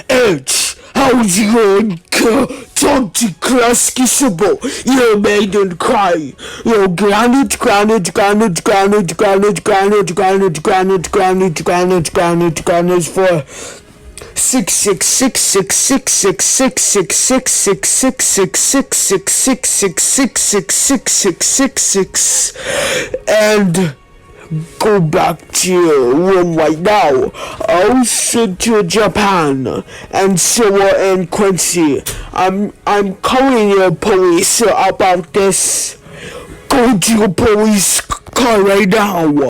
It's how's it going? Talk to Klasky Csupo. You made him cry. You granite for 66666666666666666666666666666666666666666666666666666666666666666666666666666666666666666666666666666666666 and go back to your room right now. I'll send to Japan and Cyril and Quincy. I'm calling your police about this. Go to your police car right now.